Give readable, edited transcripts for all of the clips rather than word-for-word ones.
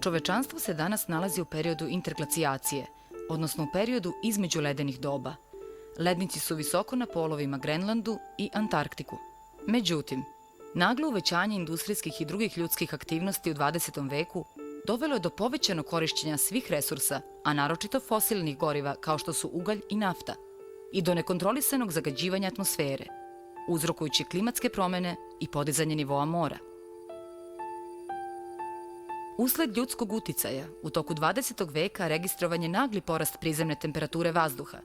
Čovečanstvo se danas nalazi u periodu interglacijacije, odnosno u periodu između ledenih doba. Lednici su visoko na polovima Grenlandu i Antarktiku. Međutim, naglo uvećanje industrijskih i drugih ljudskih aktivnosti u 20. veku dovelo je do povećanog korišćenja svih resursa, a naročito fosilnih goriva kao što su ugalj i nafta, i do nekontrolisanog zagađivanja atmosfere, uzrokujući klimatske promene i podizanje nivoa mora. Usled ljudskog uticaja, u toku 20. veka registrovan je nagli porast prizemne temperature vazduha.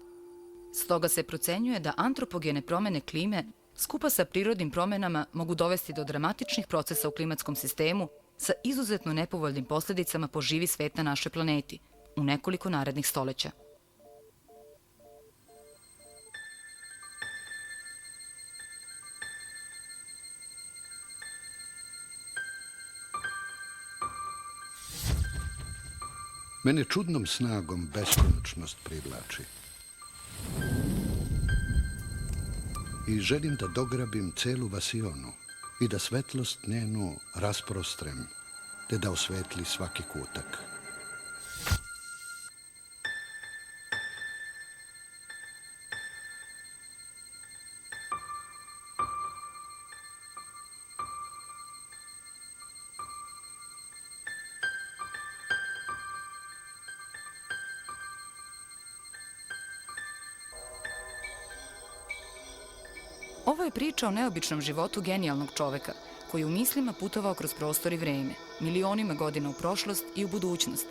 Stoga se procenjuje da antropogene promene klime skupa sa prirodnim promenama mogu dovesti do dramatičnih procesa u klimatskom sistemu sa izuzetno nepovoljnim posljedicama po živi svet na našoj planeti u nekoliko narednih stoleća. Mene čudnom snagom beskonačnost privlači. I želim da dograbim celu Vasionu i da svetlost njenu rasprostrem, te da osvetli svaki kutak. Ovo je priča o neobičnom životu genijalnog čoveka, koji u mislima putovao kroz prostor i vreme, milionima godina u prošlost i u budućnost,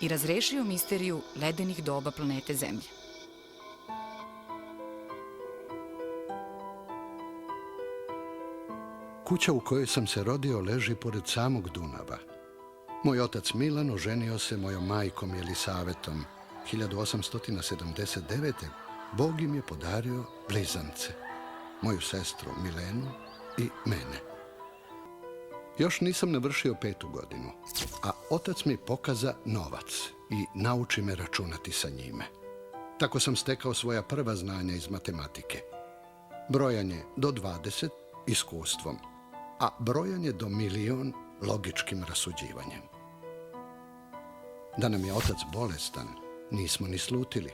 i razrešio misteriju ledenih doba planete Zemlje. Kuća u kojoj sam se rodio leži pored samog Dunava. Moj otac Milan oženio se mojom majkom Jelisavetom. 1879. Bog im je podario blizance, moju sestru Milenu i mene. Još nisam navršio 5. godinu, a otac mi pokaza novac i nauči me računati sa njime. Tako sam stekao svoja prva znanja iz matematike. Brojanje do 20 iskustvom, a brojanje do 1.000.000 logičkim rasuđivanjem. Da nam je otac bolestan, nismo ni slutili.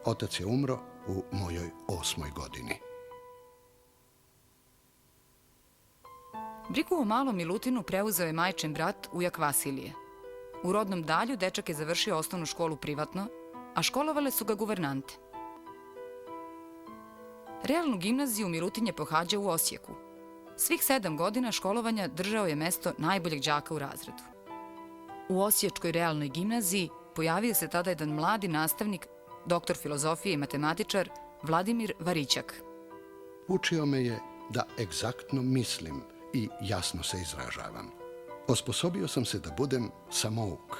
Otac je umro u mojoj 8. godini. Brigu o malom Milutinu preuzeo je majčin brat ujak Vasilije. U rodnom Dalju dečak je završio osnovnu školu privatno, a školovale su ga guvernante. Realnu gimnaziju Milutin je pohađao u Osijeku. Svih 7 godina školovanja držao je mesto najboljeg đaka u razredu. U Osječkoj realnoj gimnaziji pojavio se tada jedan mladi nastavnik, doktor filozofije i matematičar Vladimir Varićak. Učio me je da egzaktno mislim i jasno se izražavam. Osposobio sam se da budem samouk,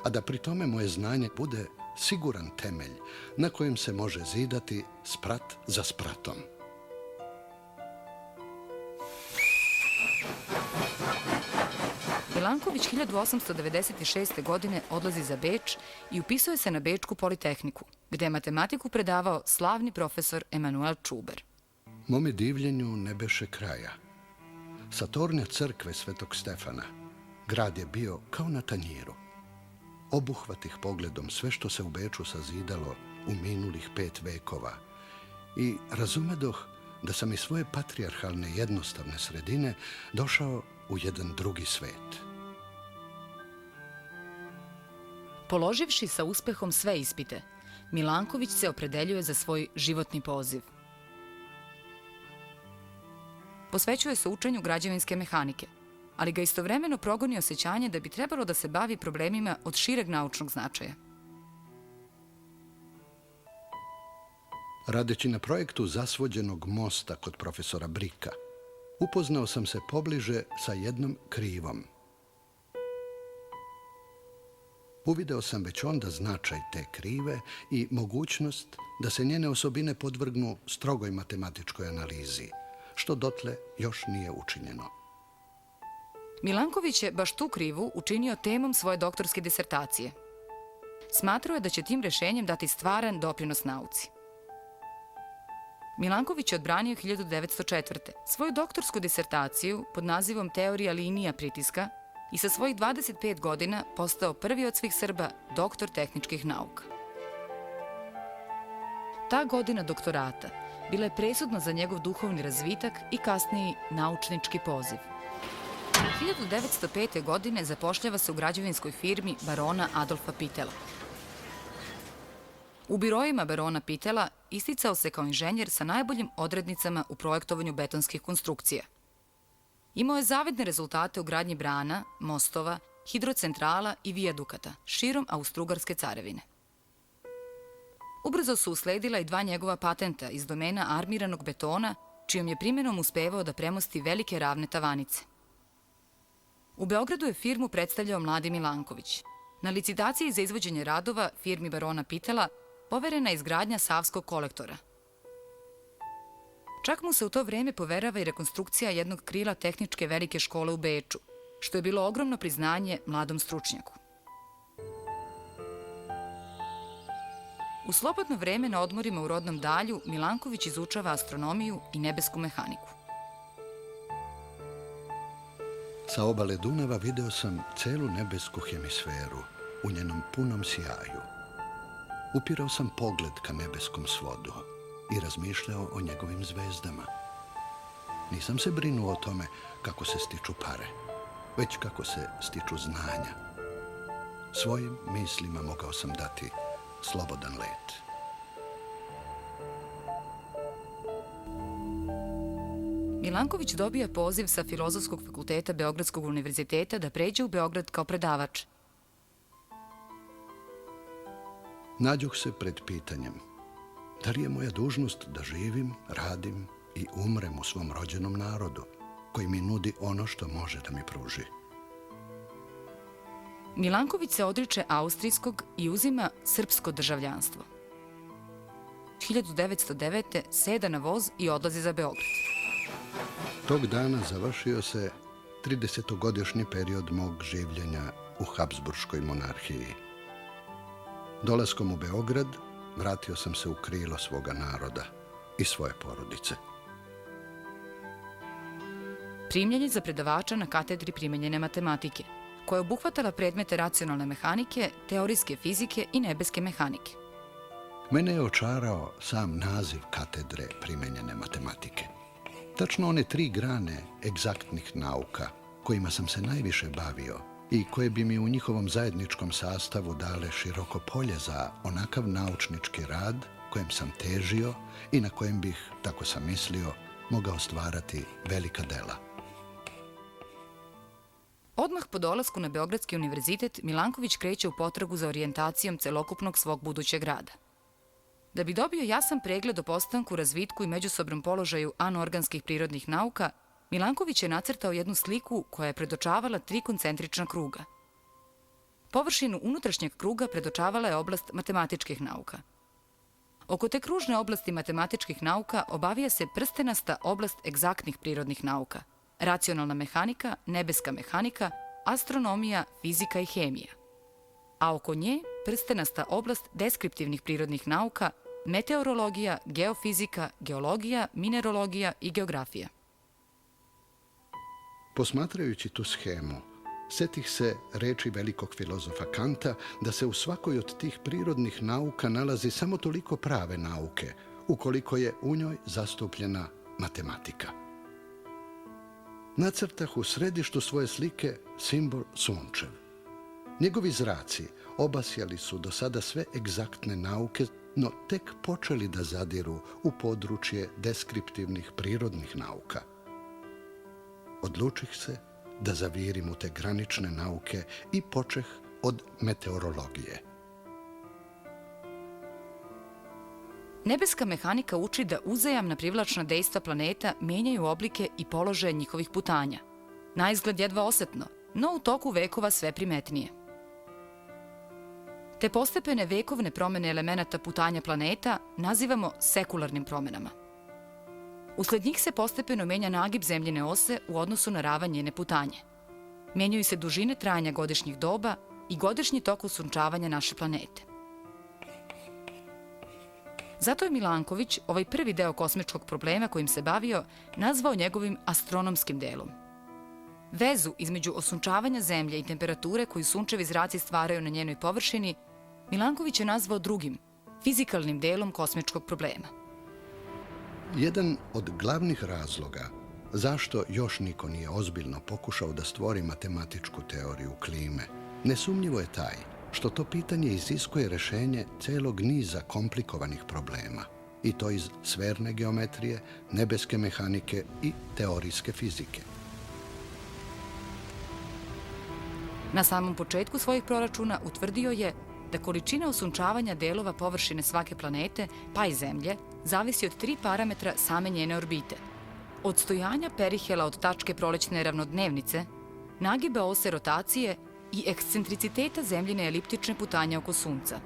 a da pri tome moje znanje bude siguran temelj na kojem se može zidati sprat za spratom. Milanković 1896. godine odlazi za Beč i upisuje se na Bečku politehniku, gde je matematiku predavao slavni profesor Emanuel Čuber. Mome divljenju ne beše kraja. Sa tornja crkve Svetog Stefana grad je bio kao na tanjiru. Obuhvatih pogledom sve što se u Beču sazidalo u minulih 5 vekova i razumedoh da sam iz svoje patrijarhalne jednostavne sredine došao u jedan drugi svet. Položivši sa uspehom sve ispite, Milanković se opredeljuje za svoj životni poziv. Posvećuje se učenju građevinske mehanike, ali ga istovremeno progoni osjećanje da bi trebalo da se bavi problemima od šireg naučnog značaja. Radeći na projektu zasvođenog mosta kod profesora Brika, upoznao sam se pobliže sa jednom krivom. Uvideo sam već onda značaj te krive i mogućnost da se njene osobine podvrgnu strogoj matematičkoj analizi, što dotle još nije učinjeno. Milanković je baš tu krivu učinio temom svoje doktorske disertacije. Smatrao je da će tim rešenjem dati stvaran doprinos nauci. Milanković je odbranio 1904. svoju doktorsku disertaciju pod nazivom Teorija linija pritiska i sa svojih 25 godina postao prvi od svih Srba doktor tehničkih nauka. Ta godina doktorata bila je presudna za njegov duhovni razvitak i kasniji naučnički poziv. 1905. godine zapošljava se u građevinskoj firmi barona Adolfa Pitela. U biroima barona Pitela isticao se kao inženjer sa najboljim odrednicama u projektovanju betonskih konstrukcija. Imao je zavidne rezultate u gradnji brana, mostova, hidrocentrala i vijadukata širom Austrougarske carevine. Ubrzo su usledila i 2 njegova patenta iz domena armiranog betona, čijom je primjenom uspevao da premosti velike ravne tavanice. U Beogradu je firmu predstavljao mladi Milanković. Na licitaciji za izvođenje radova firmi barona Pitela poverena je izgradnja Savskog kolektora. Čak mu se u to vreme poverava i rekonstrukcija jednog krila tehničke velike škole u Beču, što je bilo ogromno priznanje mladom stručnjaku. U slobodno vreme na odmorima u rodnom Dalju Milanković izučava astronomiju i nebesku mehaniku. Sa obale Dunava video sam celu nebesku hemisferu u njenom punom sjaju. Upirao sam pogled ka nebeskom svodu i razmišljao o njegovim zvezdama. Nisam se brinuo o tome kako se stiču pare, već kako se stiču znanja. Svojim mislima mogao sam dati slobodan let. Milanković dobija poziv sa Filozofskog fakulteta Beogradskog univerziteta da pređe u Beograd kao predavač. Nađoh se pred pitanjem da li je moja dužnost da živim, radim i umrem u svom rođenom narodu, koji mi nudi ono što može da mi pruži. Milanković se odriče austrijskog i uzima srpsko državljanstvo. 1909. seda na voz i odlazi za Beograd. Tog dana završio se 30-godišnji period mog življenja u Habsburškoj monarhiji. Dolaskom u Beograd vratio sam se u krilo svoga naroda i svoje porodice. Primljen je za predavača na katedri primenjene matematike, koja je obuhvatala predmete racionalne mehanike, teorijske fizike i nebeske mehanike. Mene je očarao sam naziv katedre primenjene matematike. Tačno one 3 grane egzaktnih nauka kojima sam se najviše bavio i koje bi mi u njihovom zajedničkom sastavu dale široko polje za onakav naučnički rad kojem sam težio i na kojem bih, tako sam mislio, mogao stvarati velika dela. Odmah po dolasku na Beogradski univerzitet, Milanković kreće u potragu za orijentacijom celokupnog svog budućeg rada. Da bi dobio jasan pregled o postanku, razvitku i međusobnom položaju anorganskih prirodnih nauka, Milanković je nacrtao jednu sliku koja je predočavala 3 koncentrična kruga. Površinu unutrašnjeg kruga predočavala je oblast matematičkih nauka. Oko te kružne oblasti matematičkih nauka obavija se prstenasta oblast egzaktnih prirodnih nauka, racionalna mehanika, nebeska mehanika, astronomija, fizika i hemija. A oko nje prstenasta oblast deskriptivnih prirodnih nauka, meteorologija, geofizika, geologija, minerologija i geografija. Posmatrajući tu schemu, setih se reči velikog filozofa Kanta da se u svakoj od tih prirodnih nauka nalazi samo toliko prave nauke, ukoliko je u njoj zastupljena matematika. Nacrtah u središtu svoje slike simbol sunčev. Njegovi zraci obasjali su do sada sve egzaktne nauke, no tek počeli da zadiru u područje deskriptivnih prirodnih nauka. Odlučih se da zavirim u te granične nauke i počeh od meteorologije. Nebeska mehanika uči da uzajamna privlačna dejstva planeta menjaju oblike i položaje njihovih putanja. Naizgled jedva osetno, no u toku vekova sve primetnije. Te postepene vekovne promene elemenata putanja planeta nazivamo sekularnim promenama. Usled njih se postepeno menja nagib zemljine ose u odnosu na ravan njene putanje. Menjaju se dužine trajanja godišnjih doba i godišnji tok usunčavanja naše planete. Zato je Milanković ovaj prvi deo kosmičkog problema kojim se bavio nazvao njegovim astronomskim delom. Vezu između osunčavanja zemlje i temperature koju sunčevi zraci stvaraju na njenoj površini Milanković je nazvao drugim, fizikalnim delom kosmičkog problema. Jedan od glavnih razloga zašto još niko nije ozbiljno pokušao da stvori matematičku teoriju klime, nesumnjivo je taj što to pitanje iziskuje rešenje celog niza komplikovanih problema, i to iz sferne geometrije, nebeske mehanike i teorijske fizike. Na samom početku svojih proračuna utvrdio je da količina osunčavanja delova površine svake planete, pa i Zemlje, zavisi od 3 parametra same njene orbite. Od stojanja perihela od tačke prolećne ravnodnevnice, nagiba ose rotacije i ekscentriciteta Zemljine eliptične putanje oko Sunca.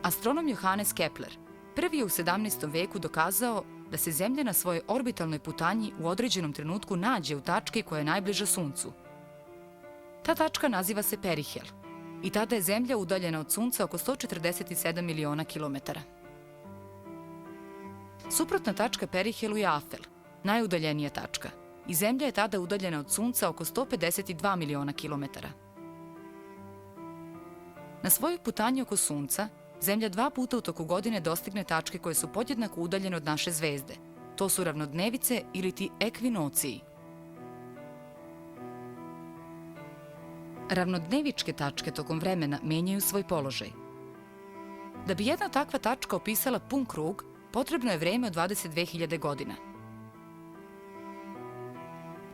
Astronom Johannes Kepler prvi je u 17. veku dokazao da se Zemlja na svojoj orbitalnoj putanji u određenom trenutku nađe u tački koja je najbliža Suncu. Ta tačka naziva se perihel i tada je Zemlja udaljena od Sunca oko 147 miliona kilometara. Suprotna tačka perihelu je Afel, najudaljenija tačka, i Zemlja je tada udaljena od Sunca oko 152 miliona kilometara. Na svojoj putanji oko Sunca, Zemlja 2 puta u toku godine dostigne tačke koje su podjednako udaljene od naše zvezde. To su ravnodnevice ili ti ekvinociji. Ravnodnevičke tačke tokom vremena menjaju svoj položaj. Da bi jedna takva tačka opisala pun krug, potrebno je vreme od 22.000 godina.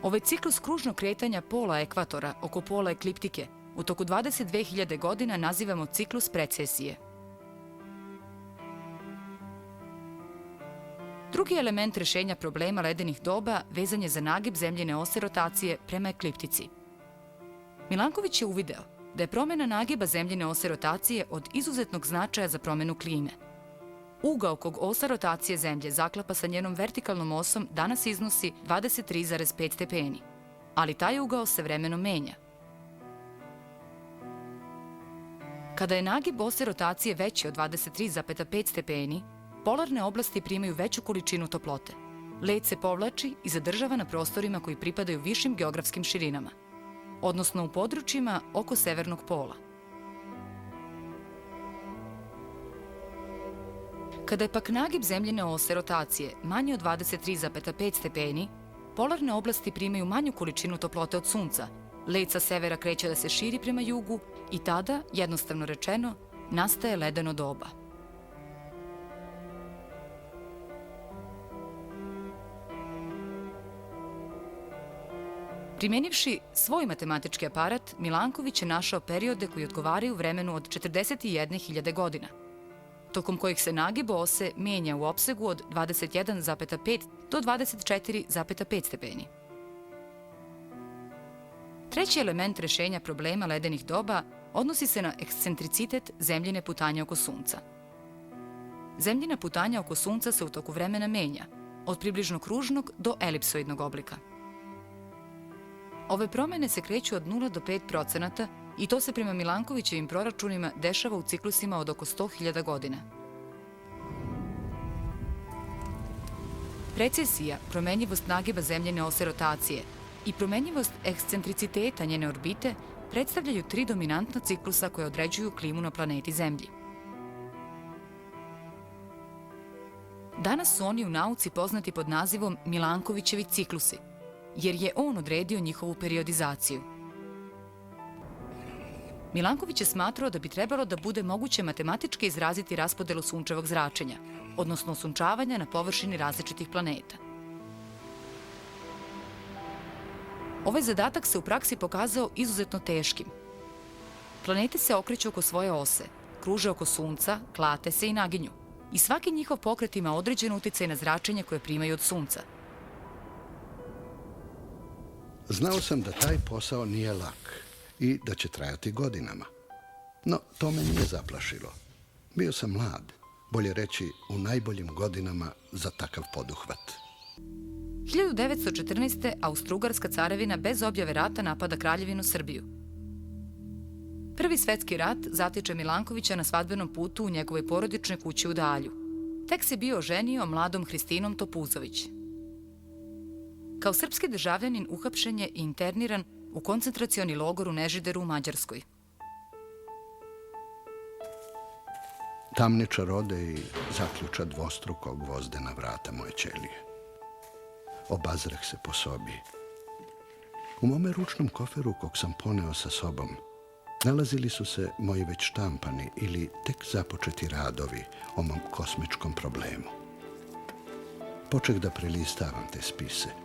Ovaj ciklus kružnog kretanja pola ekvatora oko pola ekliptike u toku 22.000 godina nazivamo ciklus precesije. Drugi element rešenja problema ledenih doba vezan je za nagib Zemljine ose rotacije prema ekliptici. Milanković je uvideo da je promena nagiba Zemljine ose rotacije od izuzetnog značaja za promenu klime. Ugao kog osa rotacije Zemlje zaklapa sa njenom vertikalnom osom danas iznosi 23,5 stepeni, ali taj ugao se vremenom menja. Kada je nagib ose rotacije veći od 23,5 stepeni, polarne oblasti primaju veću količinu toplote. Led se povlači i zadržava na prostorima koji pripadaju višim geografskim širinama, odnosno u područjima oko severnog pola. Kada je pak nagib Zemljine ose rotacije manji od 23,5 stepeni, polarne oblasti primaju manju količinu toplote od Sunca, led sa severa kreće da se širi prema jugu i tada, jednostavno rečeno, nastaje ledeno doba. Primenivši svoj matematički aparat, Milanković je našao periode koji odgovaraju vremenu od 41.000 godina, tokom kojih se nagib ose menja u opsegu od 21,5 do 24,5 stepeni. Treći element rešenja problema ledenih doba odnosi se na ekscentricitet Zemljine putanje oko Sunca. Zemljina putanja oko Sunca se u toku vremena menja, od približno kružnog do elipsoidnog oblika. Ove promene se kreću od 0 do 5% i to se prema Milankovićevim proračunima dešava u ciklusima od oko 100.000 godina. Precesija, promenjivost nagiba Zemljine ose rotacije i promenjivost ekscentriciteta njene orbite predstavljaju 3 dominantna ciklusa koje određuju klimu na planeti Zemlji. Danas su oni u nauci poznati pod nazivom Milankovićevi ciklusi, jer je on odredio njihovu periodizaciju. Milanković je smatrao da bi trebalo da bude moguće matematički izraziti raspodelu sunčevog zračenja, odnosno osunčavanja na površini različitih planeta. Ovaj zadatak se u praksi pokazao izuzetno teškim. Planete se okreću oko svoje ose, kruže oko Sunca, klate se i naginju, i svaki njihov pokret ima određen uticaj na zračenje koje primaju od Sunca. Znao sam da taj posao nije lak i da će trajati godinama. No, to me nije zaplašilo. Bio sam mlad, bolje reći u najboljim godinama za takav poduhvat. 1914. Austro-Ugarska carevina bez objave rata napada Kraljevinu Srbiju. Prvi svetski rat zatiče Milankovića na svadbenom putu u njegovoj porodičnoj kući u Dalju. Tek se bio oženio mladom Hristinom Topuzović. Kao srpski državljanin uhapšen je i interniran u koncentracioni logor u Nežideru u Mađarskoj. Tamničar ode i zaključa dvostruko gvozde na vrata moje ćelije. Obazreh se po sobi. U mome ručnom koferu, kog sam poneo sa sobom, nalazili su se moji već štampani ili tek započeti radovi o mom kosmičkom problemu. Počeh da prelistavam te spise.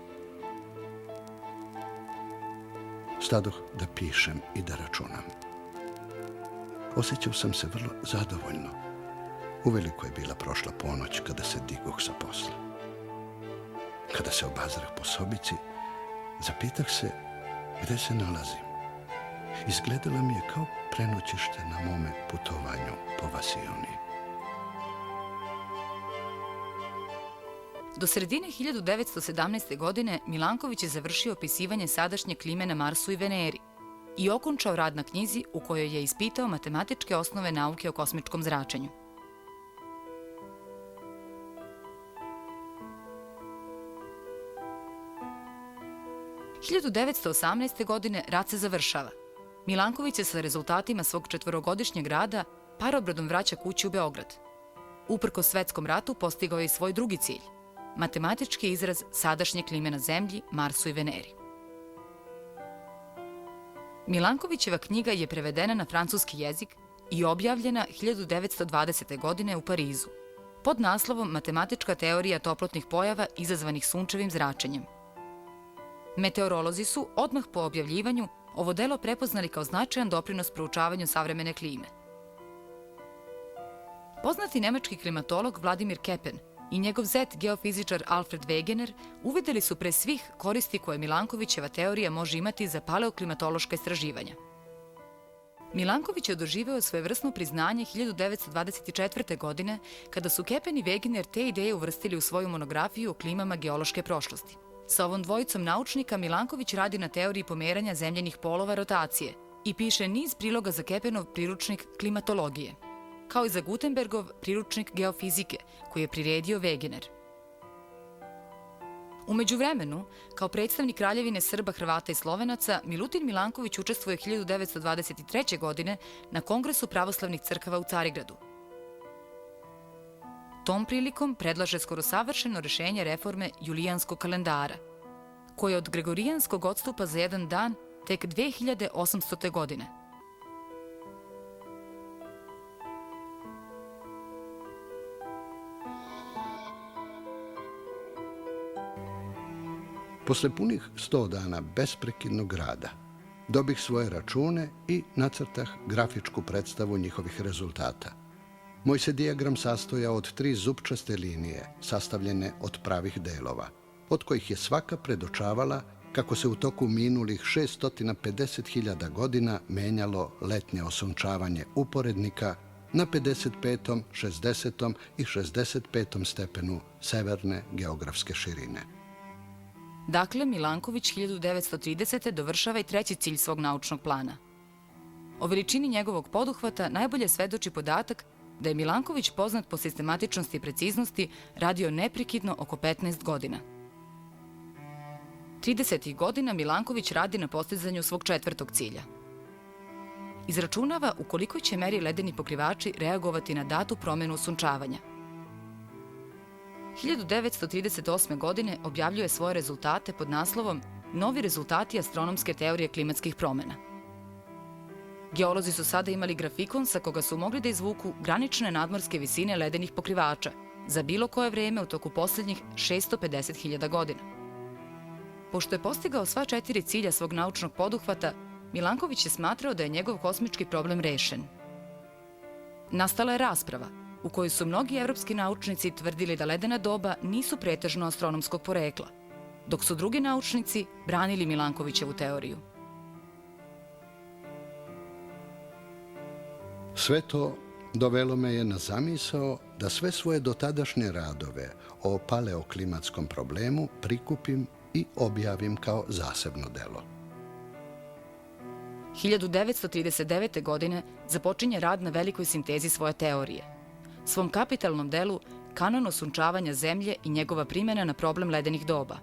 Stadoh da pišem i da računam. Osjećao sam se vrlo zadovoljno. Uveliko je bila prošla ponoć kada se digoh sa posla. Kada se obazrah po sobici, zapitah se gde se nalazim. Izgledala mi je kao prenoćište na mome putovanju po Vasioniji. Do sredine 1917. godine Milanković je završio opisivanje sadašnje klime na Marsu i Veneri i okončao rad na knjizi u kojoj je ispitao matematičke osnove nauke o kosmičkom zračenju. – 1918. godine rat se završava. Milanković se sa rezultatima svog 4-godišnjeg rada parobrodom vraća kući u Beograd. Uprkos svetskom ratu postigao je i svoj drugi cilj – matematički izraz sadašnje klime na Zemlji, Marsu i Veneri. Milankovićeva knjiga je prevedena na francuski jezik i objavljena 1920. godine u Parizu pod naslovom Matematička teorija toplotnih pojava izazvanih sunčevim zračenjem. Meteorolozi su odmah po objavljivanju ovo delo prepoznali kao značajan doprinos proučavanju savremene klime. Poznati nemački klimatolog Vladimir Kepen i njegov zet geofizičar Alfred Wegener uvideli su pre svih koristi koje Milankovićeva teorija može imati za paleoklimatološka istraživanja. Milanković je doživeo svojevrsno priznanje 1924. godine kada su Kepen i Wegener te ideje uvrstili u svoju monografiju o klimama geološke prošlosti. Sa ovom dvojicom naučnika Milanković radi na teoriji pomeranja zemljenih polova rotacije i piše niz priloga za Kepenov priručnik klimatologije, kao i za Gutenbergov priručnik geofizike, koji je priredio Wegener. U međuvremenu, kao predstavnik Kraljevine Srba, Hrvata i Slovenaca, Milutin Milanković učestvuje 1923. godine na Kongresu pravoslavnih crkava u Carigradu. Tom prilikom predlaže skoro savršeno rešenje reforme julijanskog kalendara, koje od gregorijanskog odstupa za jedan dan tek 2800. godine. Posle punih 100 dana besprekidnog rada dobih svoje račune i nacrtah grafičku predstavu njihovih rezultata. Moj se dijagram sastojao od 3 zupčaste linije sastavljene od pravih delova, od kojih je svaka predočavala kako se u toku minulih 650.000 godina menjalo letnje osunčavanje uporednika na 55., 60. i 65. stepenu severne geografske širine. Dakle, Milanković 1930. dovršava i treći cilj svog naučnog plana. O veličini njegovog poduhvata najbolje svedoči podatak da je Milanković poznat po sistematičnosti i preciznosti radio neprekidno oko 15 godina. 30. godina Milanković radi na postizanju svog 4. cilja. Izračunava u kolikoj će meri ledeni pokrivači reagovati na datu promenu osunčavanja. 1938. godine objavljuje svoje rezultate pod naslovom Novi rezultati astronomske teorije klimatskih promena. Geolozi su sada imali grafikon sa koga su mogli da izvuku granične nadmorske visine ledenih pokrivača za bilo koje vreme u toku posljednjih 650.000 godina. Pošto je postigao sva 4 cilja svog naučnog poduhvata, Milanković je smatrao da je njegov kosmički problem rešen. Nastala je rasprava u kojoj su mnogi evropski naučnici tvrdili da ledena doba nisu pretežno astronomskog porekla, dok su drugi naučnici branili Milankovićevu teoriju. Sve to dovelo me je na zamisao da sve svoje dotadašnje radove o paleoklimatskom problemu prikupim i objavim kao zasebno delo. 1939. godine započinje rad na velikoj sintezi svoje teorije, svom kapitalnom delu Kanon osunčavanja Zemlje i njegova primjena na problem ledenih doba.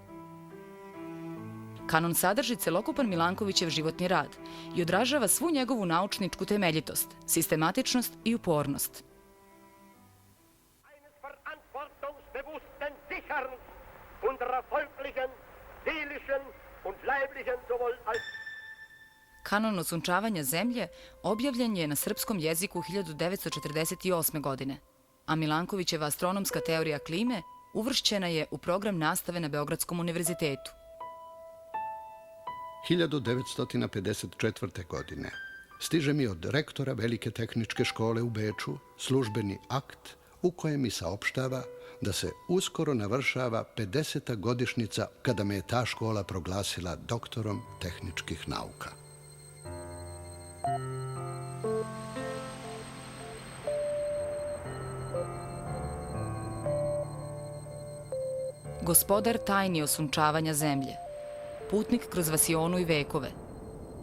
Kanon sadrži celokupan Milankovićev životni rad i odražava svu njegovu naučničku temeljitost, sistematičnost i upornost. Kanon osunčavanja zemlje objavljen je na srpskom jeziku 1948. godine, a Milankovićeva astronomska teorija klime uvršćena je u program nastave na Beogradskom univerzitetu. 1954. godine stiže mi od rektora Velike tehničke škole u Beču službeni akt u kojem mi saopštava da se uskoro navršava 50. godišnjica kada me je ta škola proglasila doktorom tehničkih nauka. Gospodar tajni osunčavanja zemlje, putnik kroz vasionu i vekove.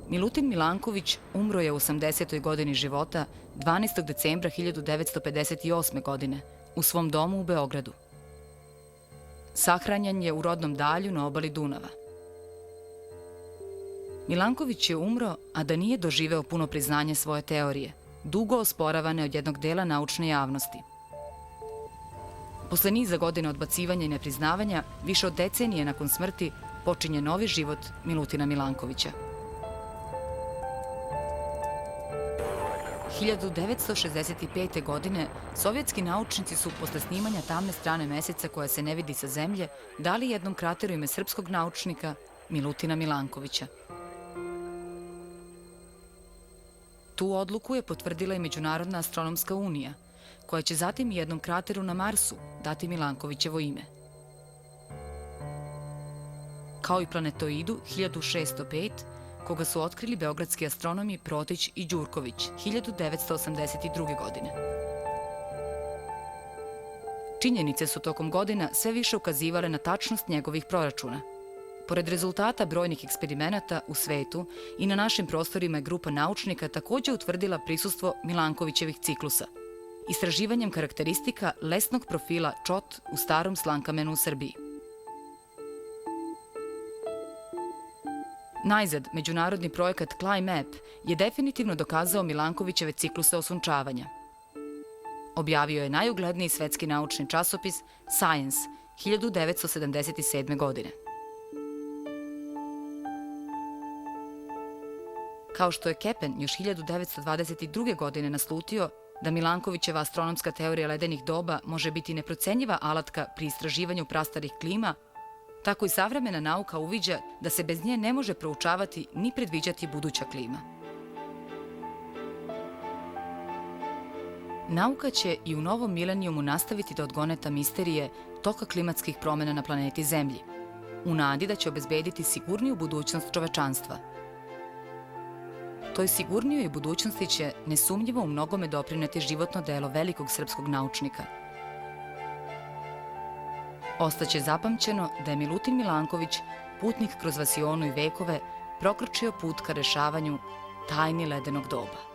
Milutin Milanković umro je u 80. godini života 12. decembra 1958. godine u svom domu u Beogradu. Sahranjen je u rodnom Dalju na obali Dunava. Milanković je umro, a da nije doživeo puno priznanje svoje teorije, dugo osporavane od jednog dela naučne javnosti. Posle niza godina odbacivanja i nepriznavanja, više od decenije nakon smrti, počinje novi život Milutina Milankovića. 1965. godine sovjetski naučnici su posle snimanja tamne strane meseca koja se ne vidi sa zemlje dali jednom krateru ime srpskog naučnika Milutina Milankovića. Tu odluku je potvrdila i Međunarodna astronomska unija, koja će zatim jednom krateru na Marsu dati Milankovićevo ime. Kao i planetoidu 1605, koga su otkrili beogradski astronomi Protić i Đurković 1982. godine. Činjenice su tokom godina sve više ukazivale na tačnost njegovih proračuna. Pored rezultata brojnih eksperimenata u svetu i na našim prostorima je grupa naučnika također utvrdila prisustvo Milankovićevih ciklusa, istraživanjem karakteristika lesnog profila čot u starom slankamenu u Srbiji. Najzad, međunarodni projekat CliMap je definitivno dokazao Milankovićeve cikluse osunčavanja. Objavio je najugledniji svetski naučni časopis Science 1977. godine. Kao što je Kepen još 1922. godine naslutio da Milankovićeva astronomska teorija ledenih doba može biti neprocenjiva alatka pri istraživanju prastarih klima, tako i savremena nauka uviđa da se bez nje ne može proučavati ni predviđati buduća klima. Nauka će i u novom milenijumu nastaviti da odgoneta misterije toka klimatskih promjena na planeti Zemlji, u nadi da će obezbediti sigurniju budućnost čovečanstva. Toj sigurnijoj budućnosti će nesumnjivo u mnogome doprineti životno delo velikog srpskog naučnika. Ostaće zapamćeno da je Milutin Milanković, putnik kroz vasionu i vekove, prokročio put ka rešavanju tajni ledenog doba.